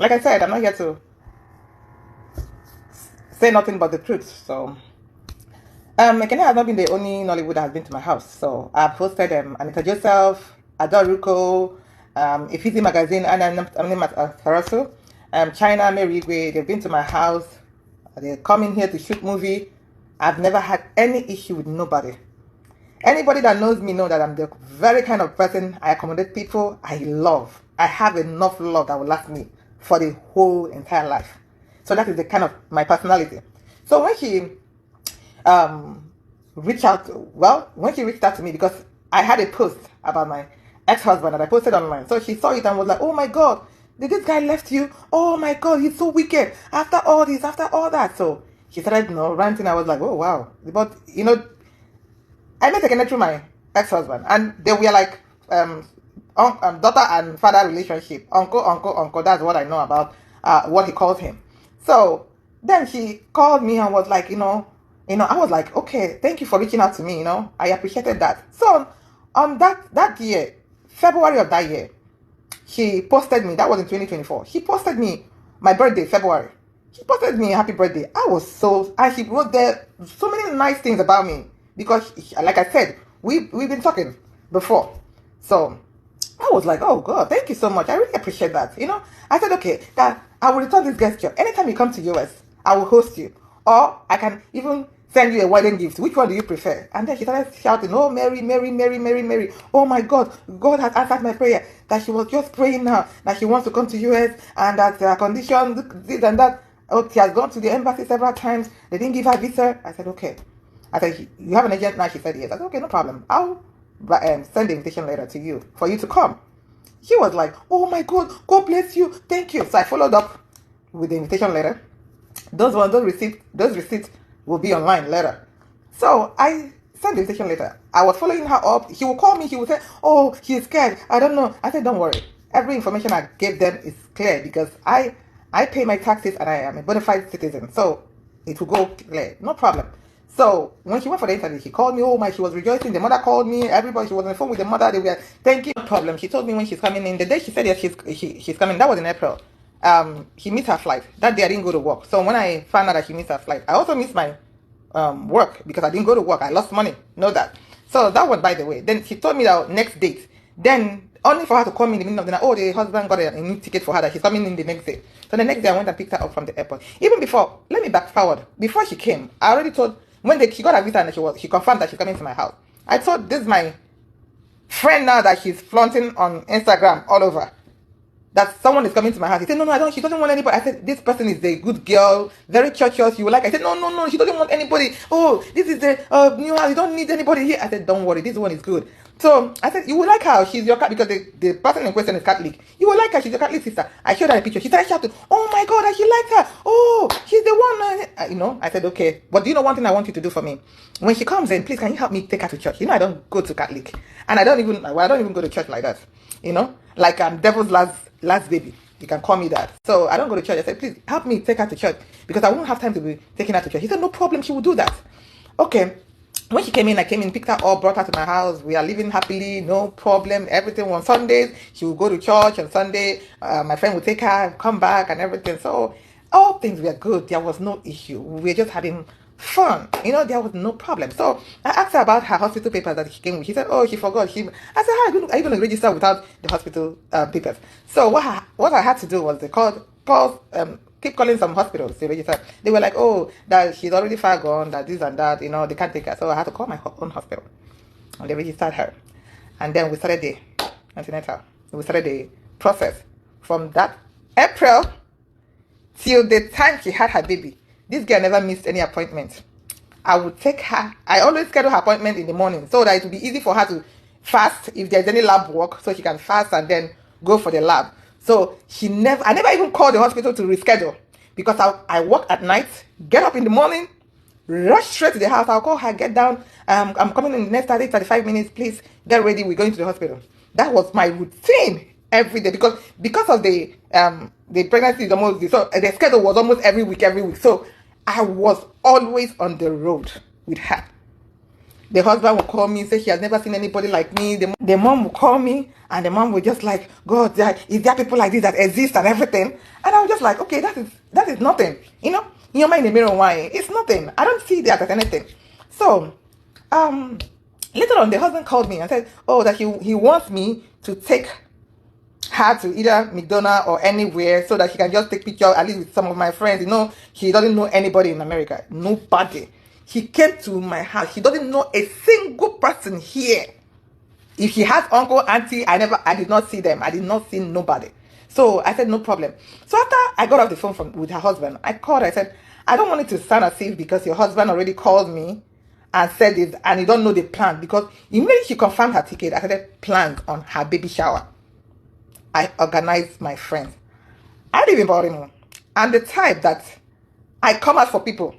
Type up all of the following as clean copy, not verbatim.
like I said, I'm not here to say nothing but the truth. So, Ekene has not been the only Nollywood that has been to my house. So I've hosted Anita Joseph, Adoruko, Efizi Magazine, and I'm named Faraso, China, Mary Igwe. They've been to my house. They're coming here to shoot movie. I've never had any issue with nobody. Anybody that knows me know that I'm the very kind of person I accommodate people. I love. I have enough love that will last me for the whole entire life. So that is the kind of my personality. So when she reached out to me, because I had a post about my ex-husband that I posted online. So she saw it and was like, oh my God, did this guy left you? Oh my God, he's so wicked. After all this, after all that. So she started, ranting. I was like, oh wow. But, I met Ekene through my ex-husband. And they were like daughter and father relationship. Uncle. That's what I know about what he calls him. So then she called me and was like, I was like, okay, thank you for reaching out to me. I appreciated that. So on that year, February of that year, she posted me. That was in 2024. She posted me my birthday, February. She posted me happy birthday. And she wrote there so many nice things about me because, like I said, we've been talking before. So I was like, oh God, thank you so much. I really appreciate that. I said, okay, that I will return this gesture. Anytime you come to US, I will host you. Or I can even send you a wedding gift. Which one do you prefer? And then she started shouting, oh, Mary, Mary, Mary, Mary, Mary. Oh my God, God has answered my prayer. That she was just praying now, that she wants to come to US and that her condition, this and that. Oh, she has gone to the embassy several times. They didn't give her visa. I said, okay. I said, you have an agent now? She said, yes. I said, okay, no problem. I'll send the invitation letter to you for you to come. She was like, oh my God, God bless you. Thank you. So I followed up with the invitation letter. Those receipts will be online later. So I sent the invitation letter. I was following her up. She will call me. She will say, oh, she's scared. I don't know. I said, don't worry. Every information I gave them is clear because I pay my taxes and I am a bona fide citizen. So it will go clear. No problem. So when she went for the interview, she called me. She was rejoicing. The mother called me. Everybody, she was on the phone with the mother. They were thanking. No problem. She told me when she's coming in. The day she said yes, she's coming. That was in April. She missed her flight. That day I didn't go to work. So when I found out that she missed her flight, I also missed my work because I didn't go to work. I lost money. Know that. So that was by the way. Then she told me that next date. Then only for her to call me in the middle of the night. Oh, the husband got a new ticket for her that she's coming in the next day. So the next day I went and picked her up from the airport. Even before, let me back forward. Before she came, I already told she got her visa and she confirmed that she's coming to my house. I told this my friend now that she's flaunting on Instagram all over that someone is coming to my house. He said, no, she doesn't want anybody. I said, this person is a good girl, very churchious. You will like. I said, no, she doesn't want anybody. Oh, this is the new house. You don't need anybody here. I said, don't worry, this one is good. So I said, you will like her. She's your cat because the person in question is Catholic. You will like her. She's your Catholic sister. I showed her a picture. She started shouting, oh my God, I should like her. Oh, she's the one. I said, okay. But do you know one thing I want you to do for me? When she comes in, please, can you help me take her to church? I don't go to Catholic. And I don't even go to church like that. Like I'm devil's last baby. You can call me that. So I don't go to church. I said, please help me take her to church because I won't have time to be taking her to church. He said, no problem. She will do that. Okay. When she came in, I came in, picked her up, brought her to my house. We are living happily, no problem. Everything on Sundays. She will go to church on Sunday. My friend would take her, come back and everything. So all things were good. There was no issue. We were just having fun. There was no problem. So I asked her about her hospital papers that she came with. She said, oh, she forgot. I said, how are you going to register without the hospital papers? So what I had to do was keep calling some hospitals to register. They were like, oh, that she's already far gone, that this and that, they can't take her. So I had to call my own hospital. And they registered her. And then we started the antenatal. We started the process. From that April till the time she had her baby. This girl never missed any appointment. I would take her. I always schedule her appointment in the morning so that it would be easy for her to fast if there's any lab work. So she can fast and then go for the lab. So I never even called the hospital to reschedule because I work at night, get up in the morning, rush straight to the house. I'll call her, get down. I'm coming in the next 35 minutes. Please get ready. We're going to the hospital. That was my routine every day because of the pregnancy is almost, so the schedule was almost every week. So I was always on the road with her. The husband will call me, say she has never seen anybody like me. The mom will call me, and the mom will just like, God, is there people like this that exist and everything? And I was just like, okay, that is nothing. You know, in your mind, the mirror, why? It's nothing. I don't see that as anything. So, later on, the husband called me and said, oh, that he wants me to take her to either McDonald's or anywhere so that he can just take pictures, at least with some of my friends. You know, he doesn't know anybody in America. Nobody. He came to my house. He doesn't know a single person here. If he has uncle, auntie, I did not see them. I did not see nobody. So I said, no problem. So after I got off the phone with her husband, I called her. I said, I don't want it to sound as if because your husband already called me and said this and you don't know the plan, because immediately she confirmed her ticket, I started plans on her baby shower. I organized my friends. I live in Baltimore. I'm the type that I come out for people.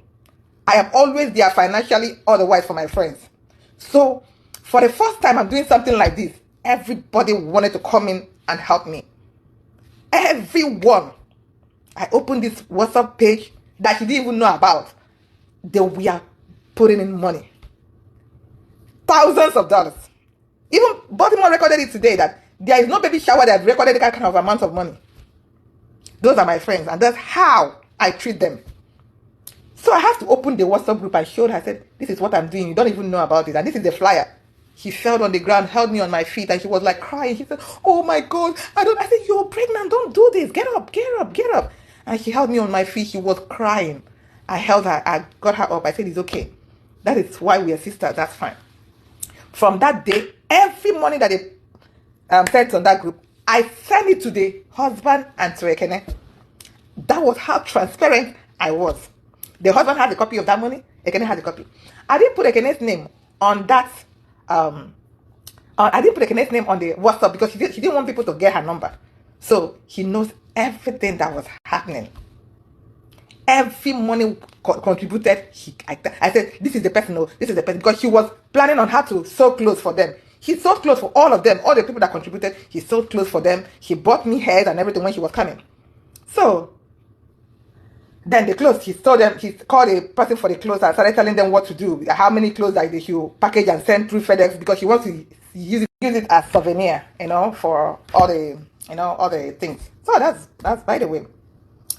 I am always there financially, otherwise for my friends. So for the first time I'm doing something like this, everybody wanted to come in and help me. Everyone. I opened this WhatsApp page that she didn't even know about. They were putting in money. Thousands of dollars. Even Baltimore recorded it today that there is no baby shower that recorded that kind of amount of money. Those are my friends, and that's how I treat them. So I have to open the WhatsApp group and showed her, I said, this is what I'm doing. You don't even know about it. And this is the flyer. She fell on the ground, held me on my feet, and she was like crying. She said, oh my God, I said, you're pregnant. Don't do this. Get up, get up, get up. And she held me on my feet. She was crying. I held her. I got her up. I said, it's okay. That is why we are sisters. That's fine. From that day, every money that they sent on that group, I sent it to the husband and to Ekene. That was how transparent I was. The husband had a copy of that money. Ekene had a copy. I didn't put Ekene's name on that. I didn't put Ekene's name on the WhatsApp because she didn't want people to get her number. So he knows everything that was happening. Every money contributed. I said, this is the person. No, this is the person, because she was planning on how to sew clothes for them. He sewed clothes for all of them, all the people that contributed. He sewed clothes for them. He bought me hair and everything when she was coming. So then the clothes, he saw them, he called a person for the clothes and started telling them what to do, how many clothes that they should package and send through FedEx, because he wants to use it as souvenir, for all the things. So that's by the way.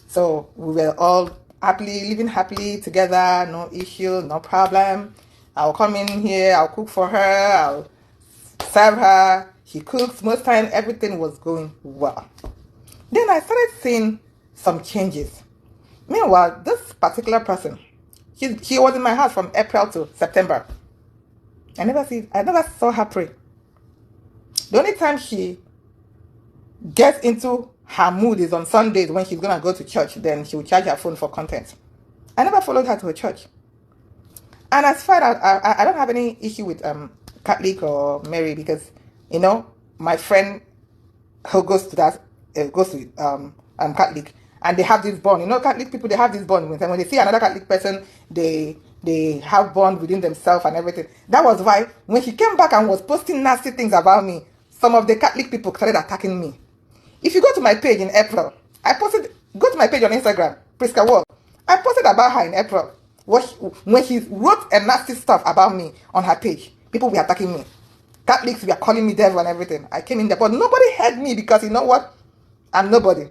So we were all living happily together, no issue, no problem. I'll come in here, I'll cook for her, I'll serve her. She cooks most time, everything was going well. Then I started seeing some changes. Meanwhile, this particular person, she was in my house from April to September. I never saw her pray. The only time she gets into her mood is on Sundays when she's gonna go to church. Then she will charge her phone for content. I never followed her to a church. And as far as I don't have any issue with Catholic or Mary, because my friend who goes to Catholic, and they have this bond. Catholic people, they have this bond. When they see another Catholic person, they have bond within themselves and everything. That was why when she came back and was posting nasty things about me, some of the Catholic people started attacking me. If you go to my page in April, go to my page on Instagram, Priska Wall. I posted about her in April. When she wrote a nasty stuff about me on her page, people were attacking me. Catholics were calling me devil and everything. I came in there, but nobody heard me, because you know what? I'm nobody.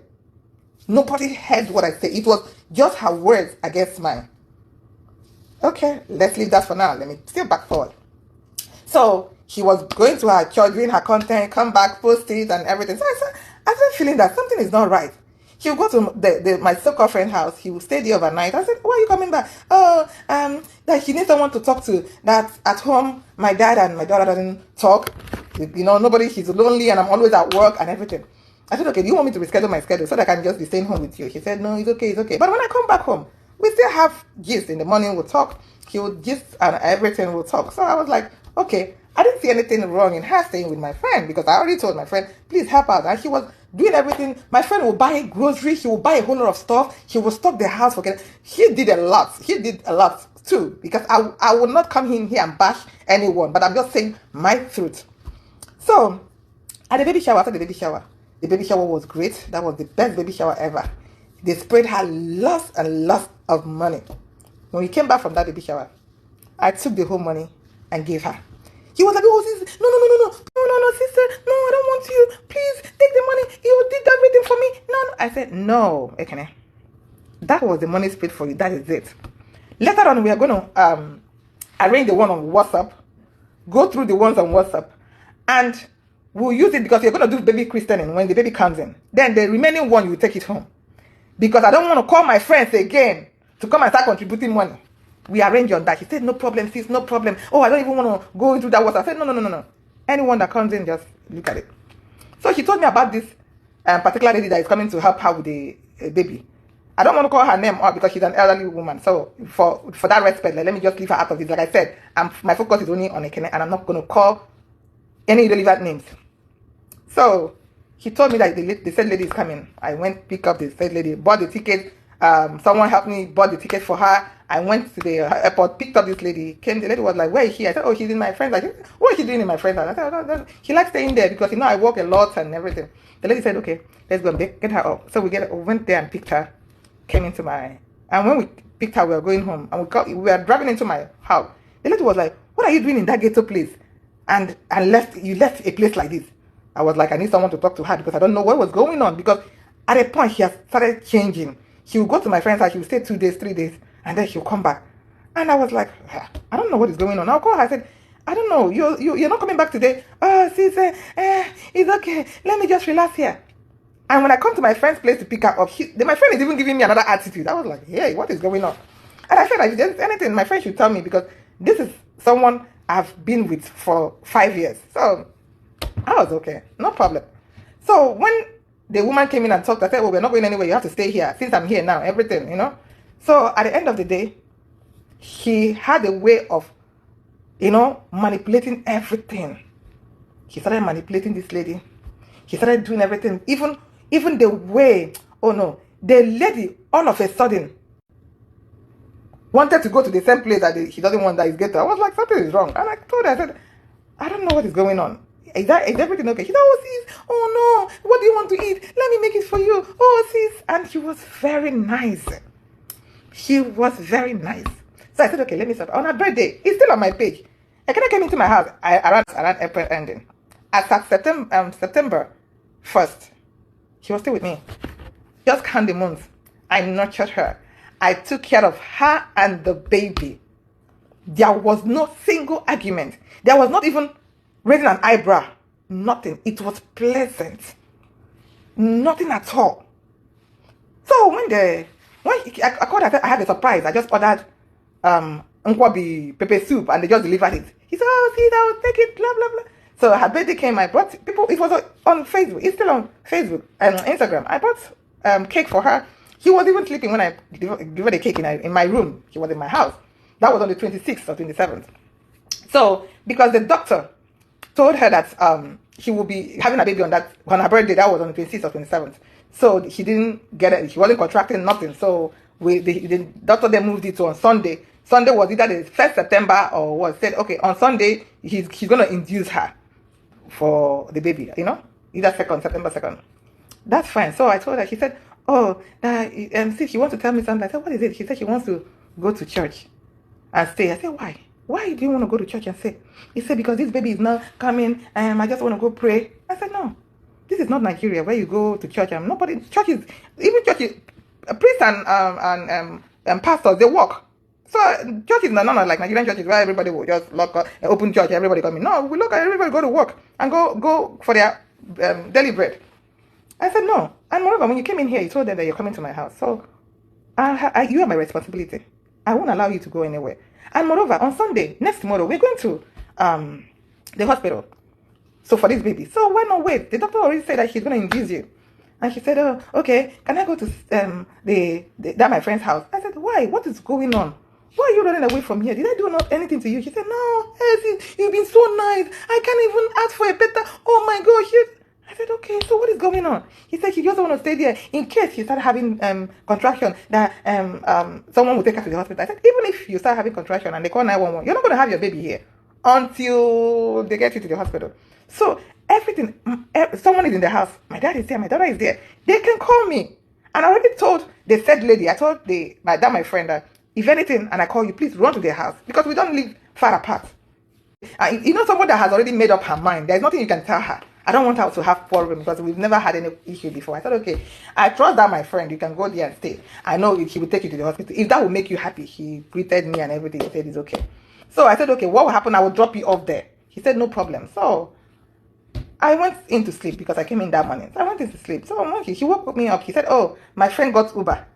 Nobody heard what I said. It was just her words against mine. Okay, let's leave that for now. Let me still back forward. So she was going to her church, doing her content, come back, post it and everything. So I started feeling that something is not right. She would go to my so-called friend's house. He would stay there overnight. I said, why are you coming back? Oh, that she needs someone to talk to. That at home, my dad and my daughter doesn't talk. Nobody, she's lonely and I'm always at work and everything. I said, okay, do you want me to reschedule my schedule so that I can just be staying home with you? She said, no, it's okay. But when I come back home, we still have gist. In the morning, we'll talk. He would gist and everything, we'll talk. So I was like, okay. I didn't see anything wrong in her staying with my friend, because I already told my friend, please help out. And she was doing everything. My friend will buy groceries. She will buy a whole lot of stuff. She will stock the house for it. He did a lot too, because I will not come in here and bash anyone, but I'm just saying my truth. So at the baby shower, after the baby shower was great. That was the best baby shower ever. They sprayed her lots and lots of money. When we came back from that baby shower, I took the whole money and gave her. He was like, oh, sister, no, sister, no, I don't want you. Please take the money. You did everything for me. No. I said, no, Ekene. That was the money paid for you. That is it. Later on, we are going to arrange the one on WhatsApp, go through the ones on WhatsApp, and we'll use it because you're going to do baby christening when the baby comes in. Then the remaining one, you take it home. Because I don't want to call my friends again to come and start contributing money. We arrange on that. He said, no problem, sis, no problem. Oh, I don't even want to go into that water. I said, no. Anyone that comes in, just look at it. So she told me about this particular lady that is coming to help her with the baby. I don't want to call her name out because she's an elderly woman. So for that respect, let me just leave her out of it. Like I said, my focus is only on Ekene, and I'm not going to call any irrelevant names. So he told me that the said lady is coming. I went pick up the said lady, bought the ticket. Someone helped me, bought the ticket for her. I went to the airport, picked up this lady. Came, the lady was like, where is she? I said, oh, she's in my friend's house. What is she doing in my friend's house? I said, no. She likes staying there because, I work a lot and everything. The lady said, okay, let's go and get her up. So we went there and picked her, came into and when we picked her, we were going home. And we were driving into my house. The lady was like, what are you doing in that ghetto place? And you left a place like this. I was like, I need someone to talk to her because I don't know what was going on. Because at a point, she has started changing. She would go to my friend's house, she would stay 2 days, 3 days, and then she'll come back. And I was like, I don't know what is going on. I'll call her. I said, I don't know. You're not coming back today. Oh, sis, it's okay. Let me just relax here. And when I come to my friend's place to pick her up, my friend is even giving me another attitude. I was like, hey, what is going on? And I said, if there's anything, my friend should tell me because this is someone I've been with for 5 years. So I was okay. No problem. So when the woman came in and talked, I said, well, we're not going anywhere. You have to stay here since I'm here now, everything, So at the end of the day, he had a way of, manipulating everything. He started manipulating this lady. He started doing everything. Even the way, the lady all of a sudden wanted to go to the same place that he doesn't want that is ghetto. I was like, something is wrong. And I told her, I said, I don't know what is going on. Is everything okay? She said, oh, sis, oh no, what do you want to eat? Let me make it for you. Oh, sis. And she was very nice. She was very nice. So I said, okay, let me start. On her birthday, it's still on my page. Ekene came into my house around April ending. As at September 1st, she was still with me. Just count the months. I nurtured her. I took care of her and the baby. There was no single argument. There was not even raising an eyebrow. Nothing. It was pleasant. Nothing at all. So when I called her, I had a surprise. I just ordered nkwabi pepper soup and they just delivered it. He said, oh, see, I will take it, blah, blah, blah. So her birthday came, I brought people, it was on Facebook. It's still on Facebook and Instagram. I bought cake for her. He was even sleeping when I delivered the cake in my room. He was in my house. That was on the 26th or 27th. So, because the doctor told her that she will be having a baby on her birthday, that was on the 26th or 27th. So she didn't get it. She wasn't contracting nothing. So the doctor then moved it to on Sunday. Sunday was either the 1st September or was said, okay, on Sunday, he's going to induce her for the baby, either September 2nd. That's fine. So I told her, she said, oh, see, she wants to tell me something. I said, what is it? She said she wants to go to church and stay. I said, why? Why do you want to go to church and stay? He said, because this baby is not coming and I just want to go pray. I said, no, this is not Nigeria where you go to church and churches, priests and pastors, they work. So churches are not like Nigerian churches where everybody will just lock up, open church, everybody come in. No, we look at everybody go to work and go for their daily bread. I said, no. And moreover, when you came in here, you told them that you're coming to my house. So you are my responsibility. I won't allow you to go anywhere. And moreover, on Sunday, next tomorrow, we're going to the hospital. So for this baby. So why not wait? The doctor already said that she's going to induce you. And she said, oh, okay, can I go to that my friend's house? I said, why? What is going on? Why are you running away from here? Did I do anything to you? She said, no, you've been so nice. I can't even ask for a better. Oh my gosh. I said, okay, so what is going on? He said she just want to stay there in case she started having contraction, that someone will take her to the hospital. I said, even if you start having contraction and they call 911, you're not going to have your baby here until they get you to the hospital. So everything, someone is in the house. My dad is there. My daughter is there. They can call me. And I already told the said lady, I told my friend that if anything, and I call you, please run to their house because we don't live far apart. You know, someone that has already made up her mind, there's nothing you can tell her. I don't want her to have problem because we've never had any issue before. I said, okay, I trust that my friend, you can go there and stay. I know he will take you to the hospital. If that will make you happy, he greeted me and everything. He said it's okay. So I said, okay, what will happen? I will drop you off there. He said, no problem. So I went into sleep because I came in that morning. So I went into sleep. So he woke me up. He said, oh, my friend got Uber.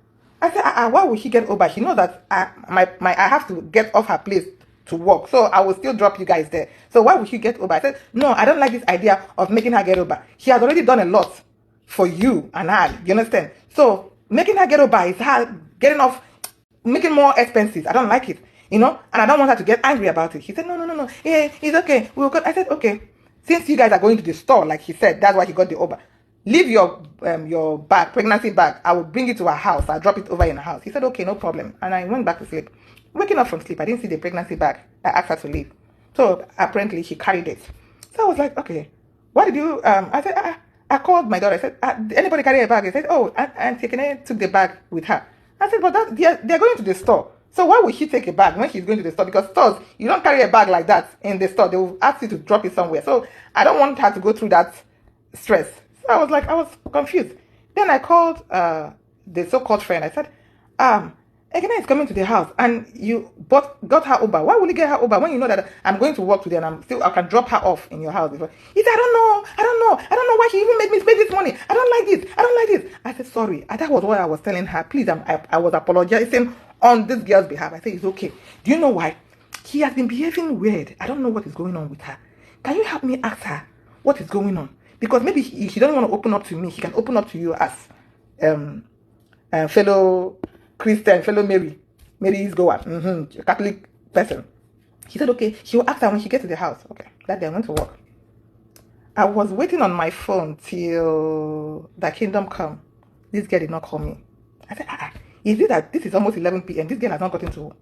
I said, why would he get Uber? She knows that I have to get off her place to work, so I will still drop you guys there. So why would she get Uber? I said, no, I don't like this idea of making her get Uber. She has already done a lot for you and I, you understand? So making her get Uber is her getting off, making more expenses. I don't like it, you know, and I don't want her to get angry about it. He said, no, yeah, it's okay. We'll go. I said, okay, since you guys are going to the store, like he said, that's why he got the Uber. Leave your bag, pregnancy bag. I will bring it to her house. I'll drop it over in her house. He said, okay, no problem. And I went back to sleep. Waking up from sleep, I didn't see the pregnancy bag. I asked her to leave. So apparently she carried it. So I was like, okay, what did you, I said, I called my daughter. I said, anybody carry a bag? He said, oh, and Ekene took the bag with her. I said, but they're going to the store. So why would she take a bag when she's going to the store? Because stores, you don't carry a bag like that in the store. They will ask you to drop it somewhere. So I don't want her to go through that stress. So I was confused. Then I called the so-called friend. I said, Ekene is coming to the house and you got her Uber. Why will you get her Uber when you know that I'm going to work today and I can drop her off in your house? He said, I don't know why she even made me spend this money. I don't like this. I said, sorry. That was what I was telling her. Please, I was apologizing on this girl's behalf. I said, it's okay. Do you know why? She has been behaving weird. I don't know what is going on with her. Can you help me ask her what is going on? Because maybe she doesn't want to open up to me. She can open up to you as fellow Christian, fellow Mary's goer, Catholic person. He said, okay, she will ask her when she gets to the house. Okay, that day I went to work. I was waiting on my phone till the kingdom come. This girl did not call me. I said, is it that this is almost 11 p.m. This girl has not gotten to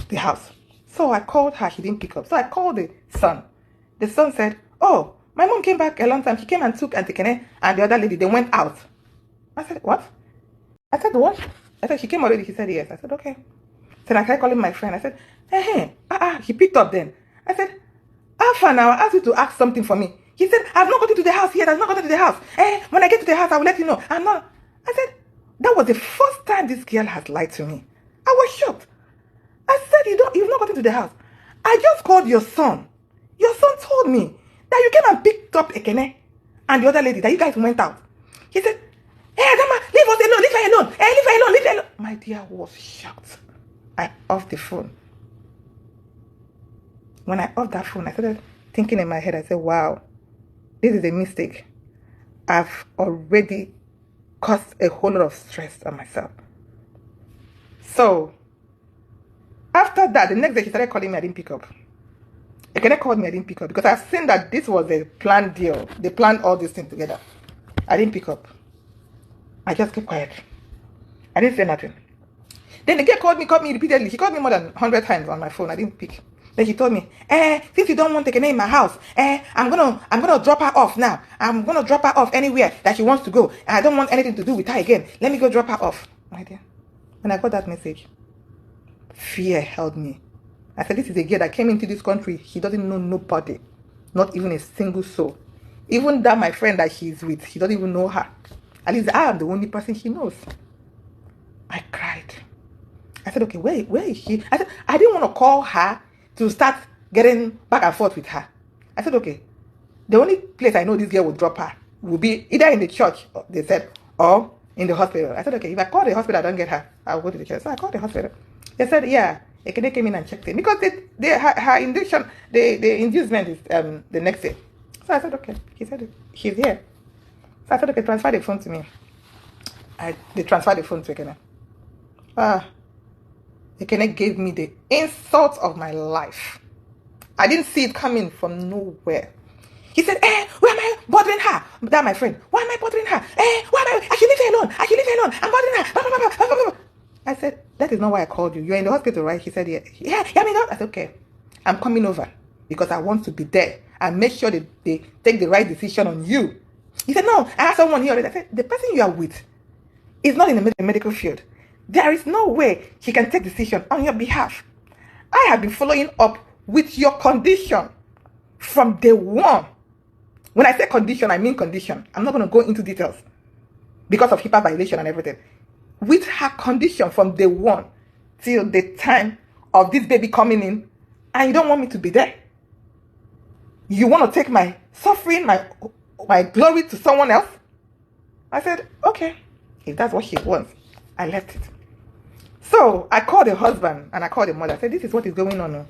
the house? So I called her, she didn't pick up. So I called the son. The son said, oh, my mom came back a long time. She came and took Auntie Ekene and the other lady. They went out. I said, what? I said, what? I said, she came already. He said, yes. I said, okay. Then I tried calling my friend. I said, he picked up then. I said, Alpha, now I asked you to ask something for me. He said, I've not gotten to the house yet. I've not gotten to the house. When I get to the house, I will let you know. I'm not. I said, that was the first time this girl has lied to me. I was shocked. I said, you've not gotten to the house. I just called your son. Your son told me that you came and picked up Ekene and the other lady, that you guys went out. He said, Adama, leave us alone, leave her alone. Leave her alone. My dear was shocked. I off the phone. When I off that phone, I started thinking in my head, I said, wow, this is a mistake. I've already caused a whole lot of stress on myself. So, after that, the next day she started calling me, I didn't pick up. Ekene called me, I didn't pick up because I've seen that this was a planned deal. They planned all these things together. I didn't pick up. I just kept quiet. I didn't say nothing. Then the girl called me repeatedly. She called me more than 100 times on my phone. I didn't pick. Then she told me, since you don't want Ekene in my house, I'm gonna drop her off now. I'm gonna drop her off anywhere that she wants to go. I don't want anything to do with her again. Let me go drop her off. My dear. When I got that message, fear held me. I said, this is a girl that came into this country. She doesn't know nobody. Not even a single soul. Even that my friend that she's with, she doesn't even know her. At least I am the only person she knows. I cried. I said, okay, where is she? I said, I didn't want to call her to start getting back and forth with her. I said, okay, the only place I know this girl will drop her will be either in the church, they said, or in the hospital. I said, okay, if I call the hospital, I don't get her, I'll go to the church. So I called the hospital. They said, yeah, Ekene came in and checked in. Because her induction, the inducement is the next day. So I said, okay, he said, she's here. So I said, okay, transfer the phone to me. They transferred the phone to Ekene. Ekene gave me the insult of my life. I didn't see it coming from nowhere. He said, why am I bothering her? That my friend. Why am I bothering her? I should leave her alone. I'm bothering her. I said, that is not why I called you. You're in the hospital, right? He said, yeah, I mean, I said, okay. I'm coming over because I want to be there and make sure they take the right decision on you. He said, no, I have someone here already. I said, the person you are with is not in the medical field. There is no way he can take decision on your behalf. I have been following up with your condition from day one. When I say condition, I mean condition. I'm not going to go into details because of HIPAA violation and everything. With her condition from day one till the time of this baby coming in, and you don't want me to be there. You want to take my suffering, my glory to someone else? I said, okay, if that's what she wants, I left it. So I called the husband and I called the mother. I said, this is what is going on.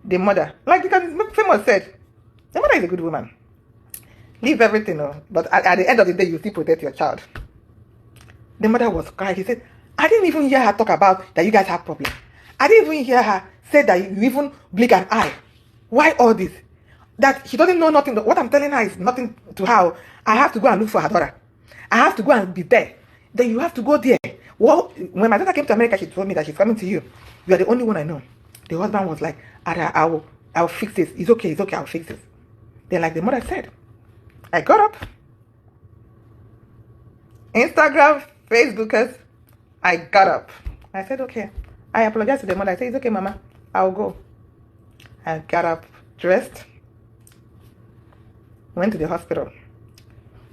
The mother, like because famous said, the mother is a good woman. Leave everything, but at the end of the day, you still protect your child. The mother was crying. She said, I didn't even hear her talk about that you guys have problems. I didn't even hear her say that you even blink an eye. Why all this? That she doesn't know nothing. What I'm telling her is nothing to her. I have to go and look for her daughter. I have to go and be there. Then you have to go there. Well, when my daughter came to America, she told me that she's coming to you. You are the only one I know. The husband was like, I'll fix this. It's okay, I'll fix this. Then like the mother said, I got up. Instagram, Facebookers, I got up. I said, okay. I apologized to the mother. I said, it's okay, Mama. I'll go. I got up, dressed, went to the hospital.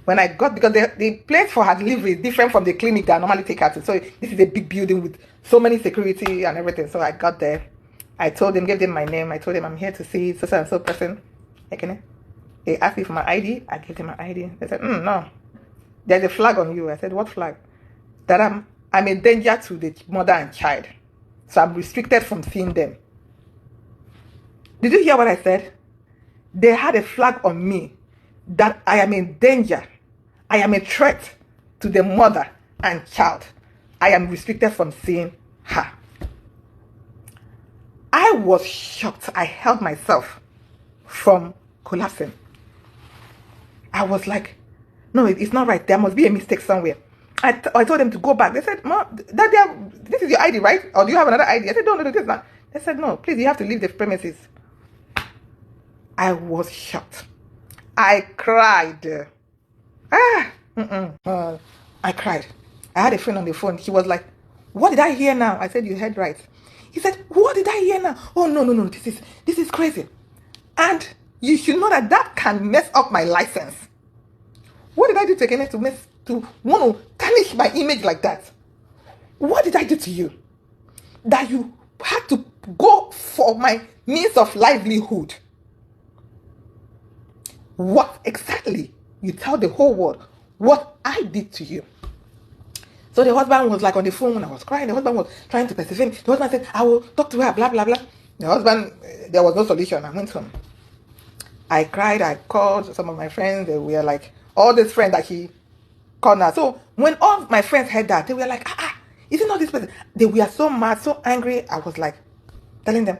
When I got, because the place for her delivery is different from the clinic that I normally take her to. So this is a big building with so many security and everything. So I got there. I told them, gave them my name. I told them I'm here to see so and so person. Ekene. They asked me for my ID. I gave them my ID. They said, no. There's a flag on you. I said, what flag? That I'm a danger to the mother and child. So I'm restricted from seeing them. Did you hear what I said? They had a flag on me that I am in danger. I am a threat to the mother and child. I am restricted from seeing her. I was shocked. I held myself from collapsing. I was like, no, it's not right. There must be a mistake somewhere. I told them to go back. They said, Mom, this is your ID, right? Or do you have another ID? I said, no, this is not. They said, no, please, you have to leave the premises. I was shocked. I cried. I cried. I had a friend on the phone. He was like, what did I hear now? I said, you heard right. He said, what did I hear now? Oh, no, this is crazy. And you should know that can mess up my license. What did I do to Ekene to want to tarnish my image like that? What did I do to you? That you had to go for my means of livelihood? What exactly? You tell the whole world what I did to you. So the husband was like on the phone when I was crying. The husband was trying to persevere. The husband said, I will talk to her, blah, blah, blah. The husband, there was no solution. I went home. I cried. I called some of my friends. They were like, all these friends that he called now. So when all my friends heard that, they were like, is it not this person? They were so mad, so angry. I was like, telling them.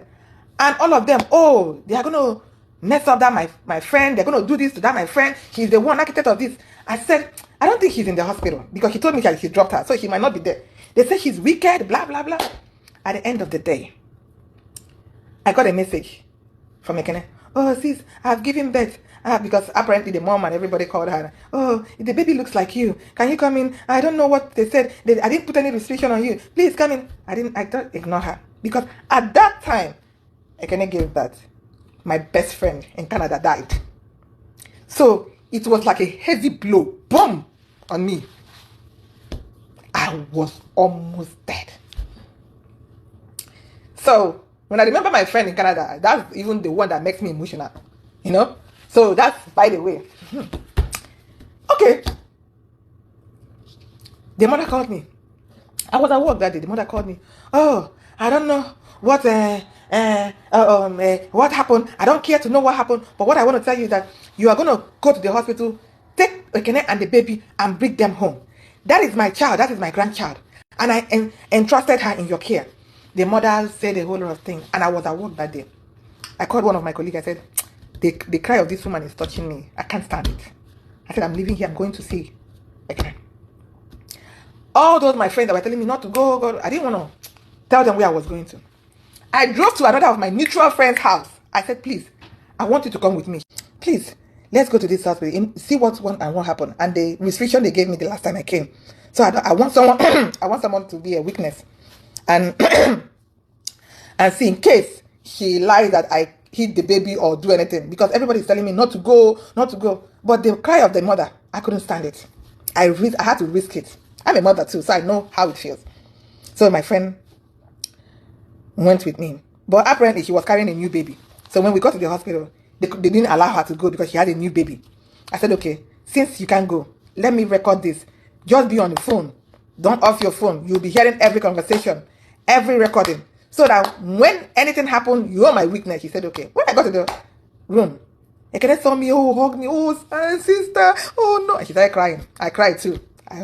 And all of them, oh, they are going to mess up that my friend. They're going to do this to that my friend. She's the one architect of this. I said, I don't think she's in the hospital because he told me she dropped her. So she might not be there. They say she's wicked, blah, blah, blah. At the end of the day, I got a message from Ekene. Oh, sis, I've given birth. Because apparently the mom and everybody called her. Oh, the baby looks like you. Can you come in? I don't know what they said. I didn't put any restriction on you. Please come in. I thought ignore her. Because at that time, Ekene gave birth. My best friend in Canada died. So it was like a heavy blow. Boom! On me. I was almost dead. So when I remember my friend in Canada, that's even the one that makes me emotional. You know? So that's by the way. Okay. The mother called me. I was at work that day. The mother called me. Oh, I don't know what what happened. I don't care to know what happened. But what I want to tell you is that you are going to go to the hospital, take Ekene and the baby and bring them home. That is my child. That is my grandchild. And I entrusted her in your care. The mother said a whole lot of things. And I was at work that day. I called one of my colleagues. I said, the cry of this woman is touching me. I can't stand it. I said, I'm leaving here. I'm going to see Ekene. All those my friends that were telling me not to go, I didn't want to tell them where I was going to. I drove to another of my mutual friend's house. I said, please, I want you to come with me. Please, let's go to this hospital and see what happened. And the restriction they gave me the last time I came. So I want someone I want someone to be a witness. And and see in case she lied that I hit the baby or do anything, because everybody is telling me not to go, not to go. But the cry of the mother, I couldn't stand it. I had to risk it. I'm a mother too, so I know how it feels. So my friend went with me. But apparently she was carrying a new baby. So when we got to the hospital, they didn't allow her to go because she had a new baby. I said, okay, since you can't go, let me record this. Just be on the phone. Don't off your phone. You'll be hearing every conversation, every recording. So that when anything happened, you're my witness. She said, okay. When I got to the room, Ekene saw me, oh, hugged me, oh, sister, oh, no. And she started crying. I cried too.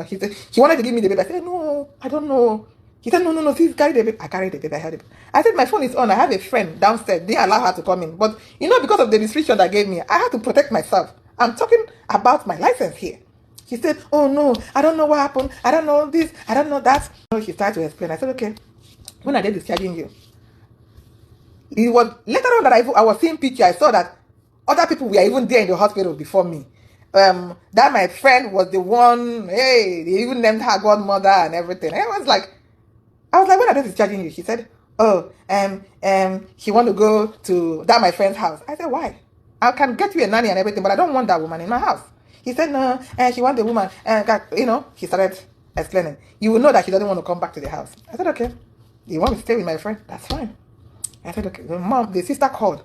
She said, she wanted to give me the baby. I said, no, I don't know. He said, no, please carry the baby. I carried the baby. I held it. I said, my phone is on. I have a friend downstairs. They allow her to come in. But, because of the restriction that gave me, I had to protect myself. I'm talking about my license here. She said, oh, no, I don't know what happened. I don't know this. I don't know that. So she started to explain. I said, okay, when are they discharging you? It was later on that I was seeing pictures. I saw that other people were even there in the hospital before me. That my friend was the one, hey, they even named her godmother and everything. I was like, when are they discharging you? She said, oh, she want to go to that my friend's house. I said, why? I can get you a nanny and everything, but I don't want that woman in my house. He said, no, she want the woman. He started explaining. You will know that she doesn't want to come back to the house. I said, okay. You want to stay with my friend? That's fine. I said, okay. The sister called.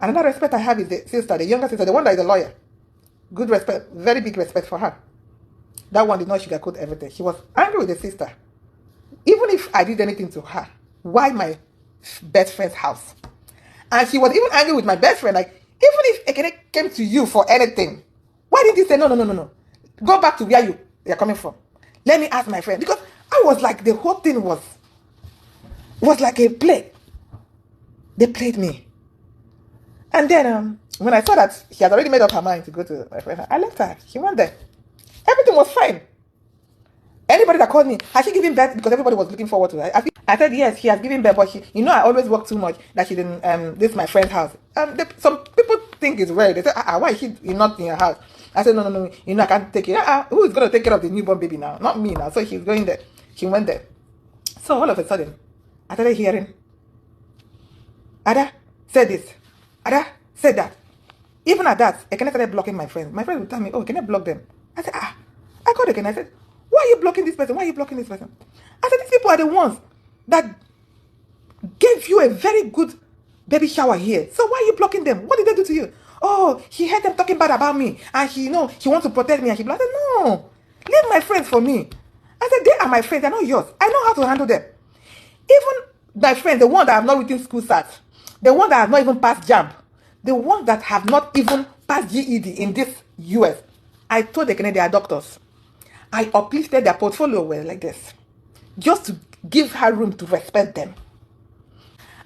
Another respect I have is the sister, the younger sister, the one that is a lawyer. Good respect, very big respect for her. That one did not sugarcoat everything. She was angry with the sister. Even if I did anything to her, why my best friend's house? And she was even angry with my best friend. Like, even if Ekene came to you for anything, why didn't you say, no. Go back to where you're coming from. Let me ask my friend. Because I was like, the whole thing was like a play. They played me. And then when I saw that she had already made up her mind to go to my friend, I left her. She went there. Everything was fine. Anybody that called me, has she given birth? Because everybody was looking forward to her. I said, yes, she has given birth, but I always work too much that she didn't, this is my friend's house. Some people think it's weird. They say, why is she not in your house? I said, no, I can't take it. Who is going to take care of the newborn baby now? Not me now. So she's going there. She went there. So all of a sudden, I started hearing, Ada said this. Ada said that. Even at that, Ekene started blocking my friends. My friends would tell me, oh, can I block them? I said, I called Ekene. I said, why are you blocking this person? Why are you blocking this person? I said, these people are the ones that gave you a very good baby shower here. So why are you blocking them? What did they do to you? Oh, she heard them talking bad about me. And she wants to protect me. And she blocked. I said, no, leave my friends for me. I said, they are my friends. They're not yours. I know how to handle them. Even my friends, the one that have not written school sat, the one that have not even passed JAMB, the one that have not even passed GED in this US, I told Ekene they are doctors. I uplifted their portfolio well like this, just to give her room to respect them.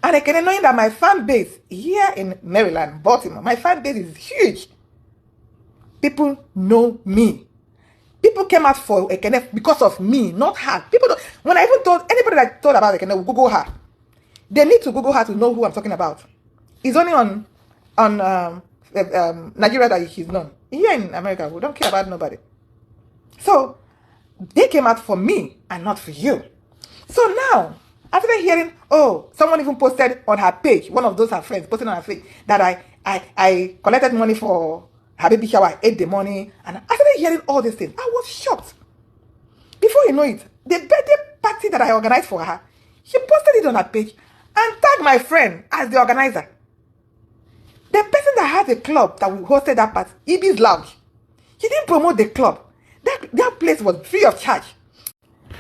And Ekene, knowing that my fan base here in Maryland, Baltimore, my fan base is huge. People know me. People came out for Ekene because of me, not her. People don't, when I even told anybody that thought about Ekene, Google her. They need to Google her to know who I'm talking about. It's only on Nigeria that she's known. Here in America, we don't care about nobody. So, they came out for me and not for you. So now, after hearing, oh, someone even posted on her page, one of those her friends posted on her page, that I collected money for her baby shower, I ate the money, and after hearing all these things, I was shocked. Before you know it, the birthday party that I organized for her, she posted it on her page and tagged my friend as the organizer. The person that had the club that we hosted that party, Ibi's Lounge, he didn't promote the club. That place was free of charge.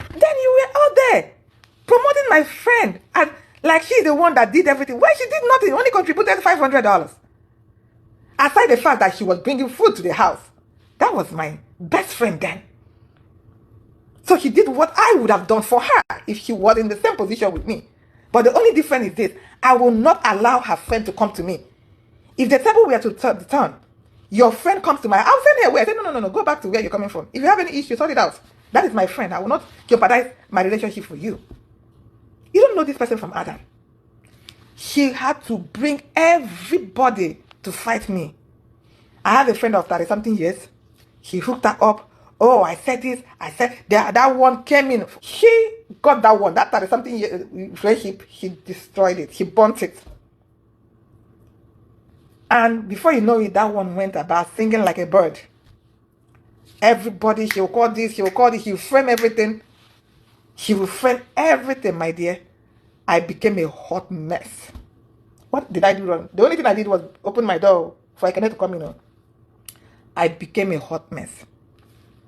Then you were out there promoting my friend, and like she's the one that did everything. Well, she did nothing, only contributed $500. Aside the fact that she was bringing food to the house. That was my best friend then. So she did what I would have done for her if she was in the same position with me. But the only difference is this: I will not allow her friend to come to me. If the table were to turn, your friend comes to my, I'll send her away. I say, no, go back to where you're coming from. If you have any issue, sort it out. That is my friend. I will not jeopardize my relationship for you. You don't know this person from Adam. She had to bring everybody to fight me. I have a friend of 30-something years. He hooked her up. Oh, I said this. I said that one came in. She got that one. That 30-something year friendship, she destroyed it. She burnt it. And before you know it, that one went about singing like a bird. Everybody, she will call this, she will call this, she will frame everything. She will frame everything, my dear. I became a hot mess. What did I do wrong? The only thing I did was open my door for Ekene to come in. I became a hot mess.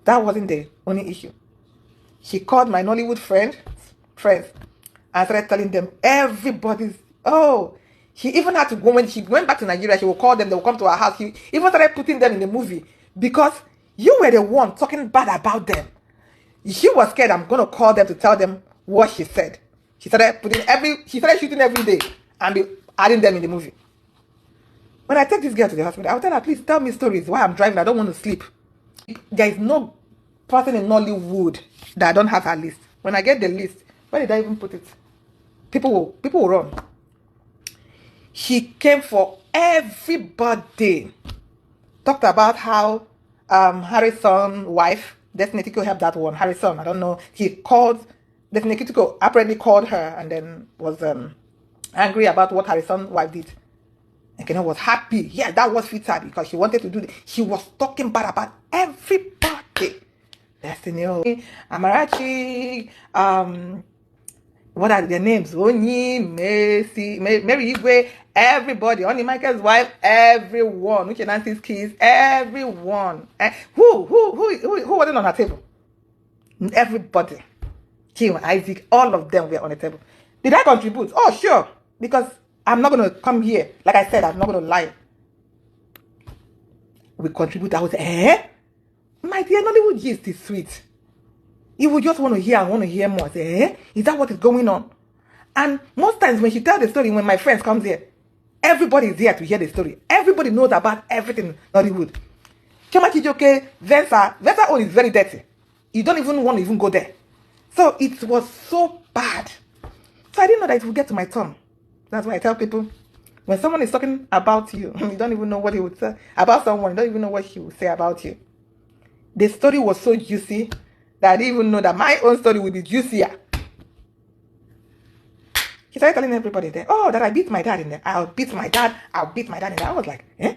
That wasn't the only issue. She called my Nollywood friends, and started telling them everybody's, oh, she even had to go, when she went back to Nigeria, she will call them, they will come to her house. She even started putting them in the movie because you were the one talking bad about them. She was scared I'm going to call them to tell them what she said. She started shooting every day and be adding them in the movie. When I take this girl to the hospital, I'll tell her, please tell me stories while I'm driving. I don't want to sleep. There is no person in Nollywood that I don't have her list. When I get the list, where did I even put it? People will run. She came for everybody. Talked about how Harrison's wife, Destiny Etiko, helped that one. Harrison, I don't know. He called, Destiny Etiko apparently called her and then was angry about what Harrison's wife did. Ekene was happy. Yeah, that was fitted because she wanted to do it. She was talking bad about everybody. Destiny, Amarachi, what are their names? Oni, Messi, Mary Igwe, everybody. Only Michael's wife, everyone. Which Nancy's kids, everyone. Who wasn't on her table? Everybody. Kim, Isaac, all of them were on the table. Did I contribute? Oh, sure. Because I'm not going to come here. Like I said, I'm not going to lie. We contribute. I was, my dear, Nollywood gist is sweet. You would just want to hear and want to hear more. Say, is that what is going on? And most times when she tells the story, when my friends come here, everybody is here to hear the story. Everybody knows about everything in Nollywood. Chema Chijoke, Vensa own is very dirty. You don't even want to even go there. So it was so bad. So I didn't know that it would get to my turn. That's why I tell people, when someone is talking about you, you don't even know what he would say about someone. You don't even know what he would say about you. The story was so juicy that I didn't even know that my own story would be juicier. She started telling everybody there, oh, that I beat my dad in there. I'll beat my dad in there. I was like, eh?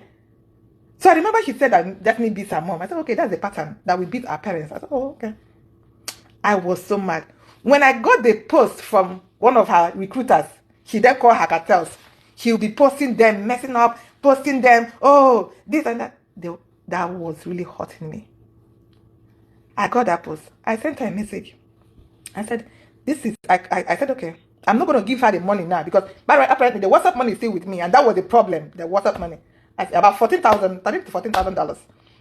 So I remember she said that Daphne beats her mom. I said, okay, that's the pattern, that we beat our parents. I said, oh, okay. I was so mad. When I got the post from one of her recruiters, she then called her cartels. She'll be posting them, messing up, posting them, oh, this and that. That was really hurting me. I got that post. I sent her a message. I said, I said, okay, I'm not going to give her the money now because apparently the WhatsApp money is still with me. And that was the problem, the WhatsApp money. About $13,000 to $14,000.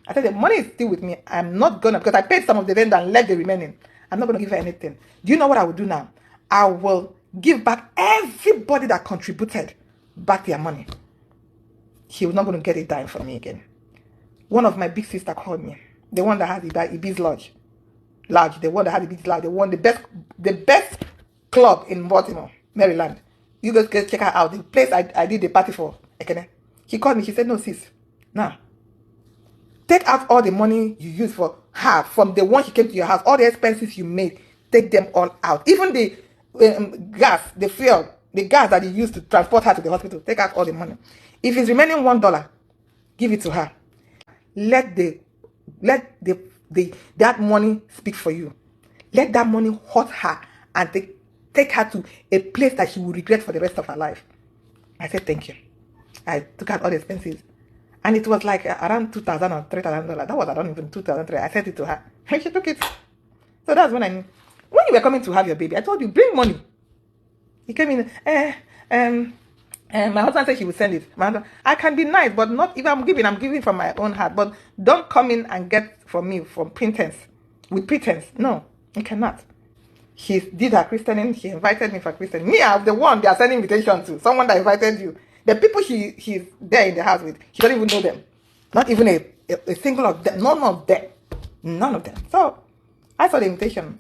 I said, the money is still with me. I'm not going to, because I paid some of the vendor and left the remaining. I'm not going to give her anything. Do you know what I will do now? I will give back everybody that contributed back their money. She was not going to get a dime from me again. One of my big sister called me. The one that has the Ibiza Lodge. The one that has the Ibiza Lodge. The one, the best club in Baltimore, Maryland. You guys can check her out. The place I did the party for, Ekene. She called me. She said, no, sis. Now, take out all the money you used for her from the one she came to your house. All the expenses you made. Take them all out. Even the gas, the fuel, the gas that you used to transport her to the hospital. Take out all the money. If it's remaining $1, give it to her. Let that money speak for you. Let that money hurt her and take her to a place that she will regret for the rest of her life. I said, thank you. I took out all the expenses. And it was like around $2,000 or $3,000. That was around even $2,300. I sent it to her. And she took it. So that's when I knew. When you were coming to have your baby, I told you, bring money. He came in, my husband said he would send it. I can be nice, but not if I'm giving from my own heart. But don't come in and get from me from pretense. With pretense. No, you cannot. She did her christening. She invited me for christening. Me, I'm the one they are sending invitation to. Someone that invited you. The people she's there in the house with, she doesn't even know them. Not even a single of them. None of them. None of them. So, I saw the invitation.